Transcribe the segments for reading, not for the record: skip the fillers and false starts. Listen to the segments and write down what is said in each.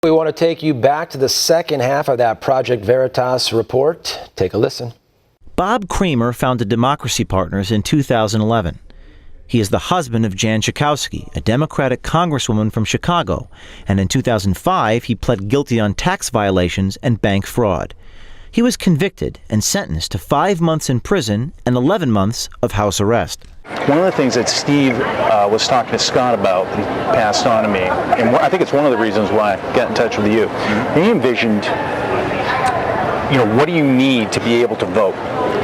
We want to take you back to the second half of that Project Veritas report. Take a listen. Bob Creamer founded Democracy Partners in 2011. He is the husband of Jan Schakowsky, a Democratic congresswoman from Chicago, and in 2005 he pled guilty on tax violations and bank fraud. He was convicted and sentenced to 5 months in prison and 11 months of house arrest. One of the things that Steve was talking to Scott about and passed on to me, and I think it's one of the reasons why I got in touch with you, he envisioned, what do you need to be able to vote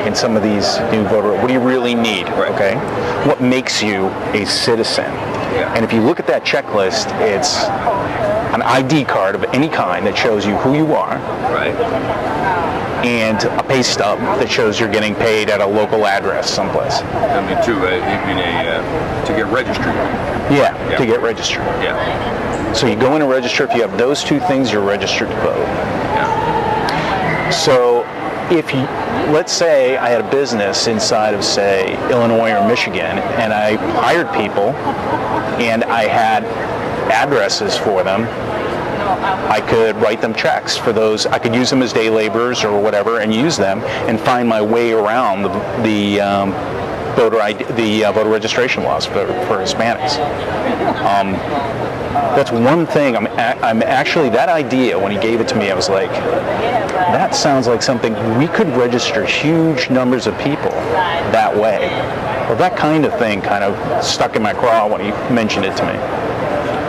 in some of these new voter, what do you really need, okay? What makes you a citizen? Yeah. And if you look at that checklist, it's an ID card of any kind that shows you who you are. Right. And a pay stub that shows you're getting paid at a local address someplace. I mean, to get registered. Yeah, to get registered. Yeah. So you go in and register. If you have those two things, you're registered to vote. Yeah. So if you, let's say I had a business inside of, say, Illinois or Michigan, and I hired people, and I had addresses for them, I could write them checks for those. I could use them as day laborers or whatever, and use them and find my way around the voter registration laws for Hispanics. That's one thing. I'm actually, that idea, when he gave it to me, I was like, that sounds like something we could register huge numbers of people that way. Well, that kind of thing kind of stuck in my craw when he mentioned it to me.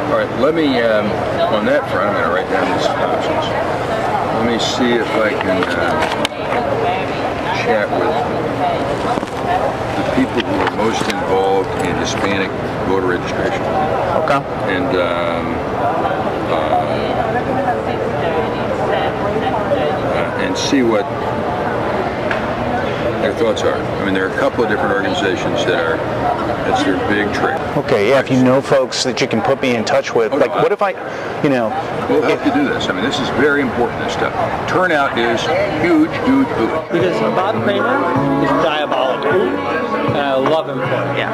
All right, let me, on that front, I'm going to write down these options. Let me see if I can chat with the people who are most involved in Hispanic voter registration. Okay. And see what their thoughts are. I mean, there are a couple of different organizations that's their big trick. Okay, yeah, if you know folks that you can put me in touch with, what if I, We'll help you do this. I mean, this is very important, this stuff. Turnout is huge. Because Bob Creamer is diabolical, and I love him for it. Yeah.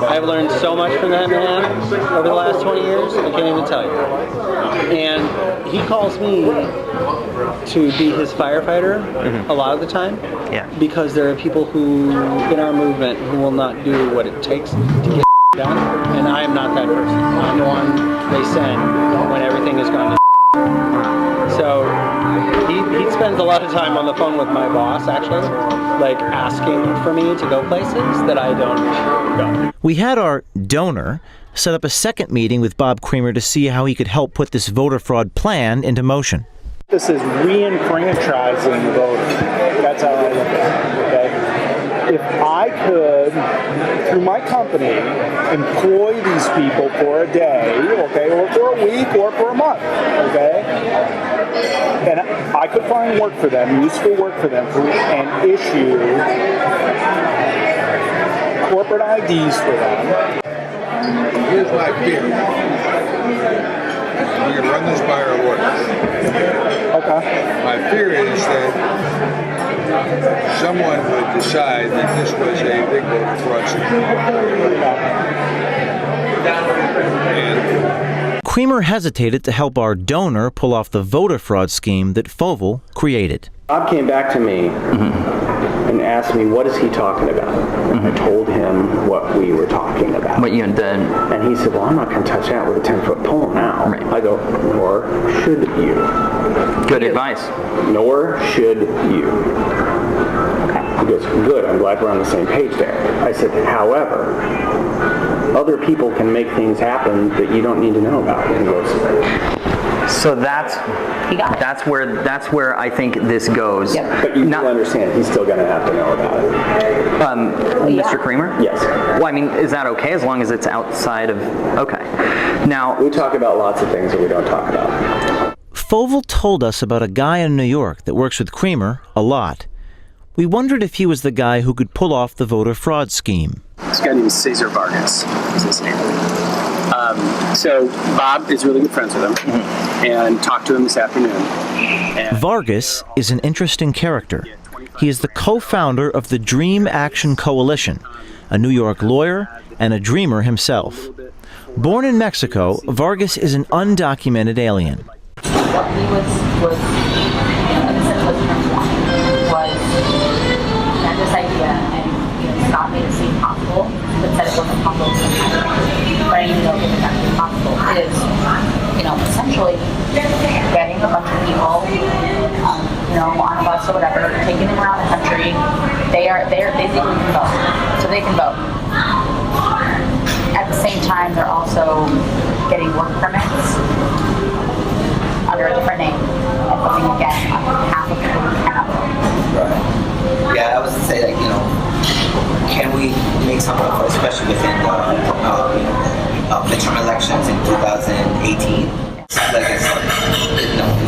I've learned so much from that man over the last 20 years, I can't even tell you. And he calls me to be his firefighter a lot of the time, because there are people who, in our movement, who will not do what it takes to get done, and I am not that person. I'm the one they send when everything is gone to So he spends a lot of time on the phone with my boss, actually, like asking for me to go places that I don't go. We had our donor set up a second meeting with Bob Creamer to see how he could help put this voter fraud plan into motion. This is re-enfranchising the voter. That's how I look at it, okay? If I could, through my company, employ these people for a day, okay, or for a week, or for a month, okay, and I could find work for them, useful work for them, and issue corporate IDs for them. Here's my fear. We can run this by our lawyers. Okay. My fear is that someone would decide that this was a big voter fraud scheme. Creamer hesitated to help our donor pull off the voter fraud scheme that Fovel created. Bob came back to me and asked me, what is he talking about? I told him what we were talking about. What you had done. And he said, well, I'm not going to touch that with a 10-foot pole now. Right. I go, nor should you. Good advice. Nor should you. He goes, good, I'm glad we're on the same page there. I said, however, other people can make things happen that you don't need to know about. And he goes, so that's where I think this goes. Yeah. But you do understand, he's still going to have to know about it. Mr. Creamer? Yes. Well, I mean, is that okay as long as it's outside of, okay. Now, we talk about lots of things that we don't talk about. Fovel told us about a guy in New York that works with Creamer a lot. We wondered if he was the guy who could pull off the voter fraud scheme. This guy named Cesar Vargas is his name. So Bob is really good friends with him, and talked to him this afternoon. Vargas is an interesting character. He is the co-founder of the Dream Action Coalition, a New York lawyer and a dreamer himself. Born in Mexico, Vargas is an undocumented alien. what he was in a sense was transforming was that this idea, and Scott made it seem possible, but said it wasn't possible to but I even know it was actually possible, is, essentially getting a bunch of people, on a bus or whatever, taking them around the country. They basically can vote, so they can vote. At the same time, they're also getting work permits under a different name and voting again on behalf of people who cannot vote. Right. Yeah, I was to say, can we make something, especially within the midterm elections in 2018?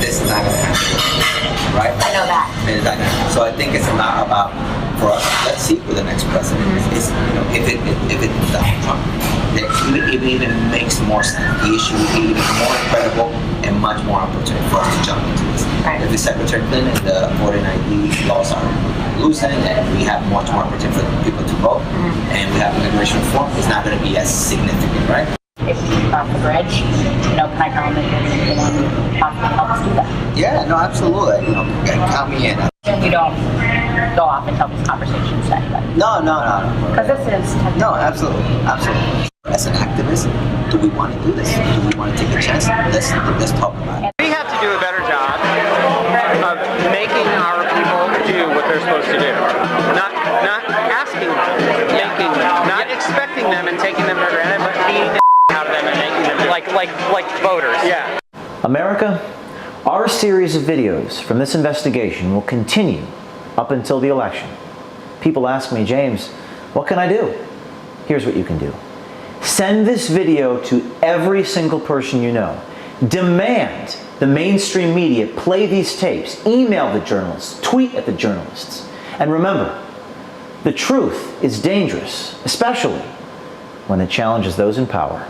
This is not going to happen, right? I know that. It's not gonna happen. So I think it's not about, for us, let's see who the next president is. If it's Donald Trump, it even makes more sense. The issue would be even more incredible and much more opportunity for us to jump into this. Right. If it's Secretary Clinton, the voting ID laws are loosened, and we have much more opportunity for people to vote, and we have immigration reform, it's not going to be as significant, right? If we cross the bridge, can I count on that possibly help us do that? Yeah, no, absolutely. Count me in. And you don't go off and tell these conversations to anybody. No. Because this is no, absolutely. As an activist, do we want to do this? Do we want to take a chance? Let's talk about it. We have to do a better job of making our people do what they're supposed to do. Not asking them, making them, not expecting them and taking them for granted, but being out of them and making them like voters. Yeah. America, our series of videos from this investigation will continue up until the election. People ask me, James, what can I do? Here's what you can do. Send this video to every single person you know. Demand the mainstream media play these tapes. Email the journalists. Tweet at the journalists. And remember, the truth is dangerous, especially when it challenges those in power.